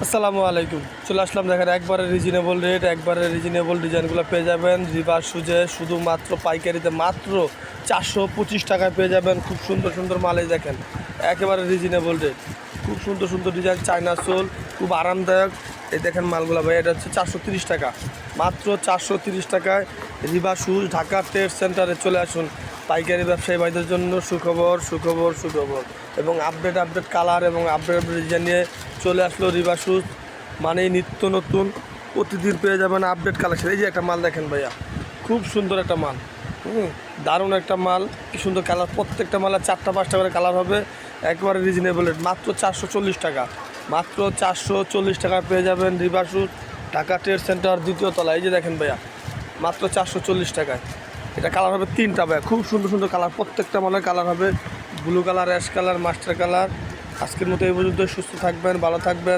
আসসালামু আলাইকুম। চলে আসলাম, দেখেন একবারে রিজনেবল রেট, একবারে রিজনেবল ডিজাইনগুলো পেয়ে যাবেন রিভার সুজে শুধুমাত্র পাইকারিতে মাত্র 425 টাকায় পেয়ে যাবেন। খুব সুন্দর সুন্দর মালে দেখেন, একেবারে রিজনেবল রেট, খুব সুন্দর সুন্দর ডিজাইন, চায়না সোল, খুব আরামদায়ক। এই দেখেন মালগুলো ভাই, এটা হচ্ছে 430 টাকা, মাত্র 430 টাকায় রিভার শুজ। ঢাকা ট্রেড সেন্টারে চলে আসুন। পাইকারি ব্যবসায়ী ভাইদের জন্য সুখবর সুখবর সুখবর এবং আপডেট কালার এবং আপডেট ডিজাইন নিয়ে চলে আসলো রিভার শুজ। মানে নিত্য নতুন প্রতিদিন পেয়ে যাবেন আপডেট কালেকশন। এই যে একটা মাল দেখেন ভাইয়া, খুব সুন্দর একটা মাল, দারুণ একটা মাল, কি সুন্দর কালার, প্রত্যেকটা মালের 4টা 5টা করে কালার হবে। একবারে রিজনেবল রেট, মাত্র 440 টাকা, মাত্র 440 টাকা পেয়ে যাবেন River Shoes, Dhaka Trade Centre 2য় তলা। এই যে দেখেন ভাইয়া, মাত্র 440 টাকায়। এটা কালার হবে 3টা ভাইয়া, খুব সুন্দর সুন্দর কালার, প্রত্যেকটা মালের কালার হবে, blue colour, ash colour, master colour. আজকের মতো এই পর্যন্ত, সুস্থ থাকবেন, ভালো থাকবেন।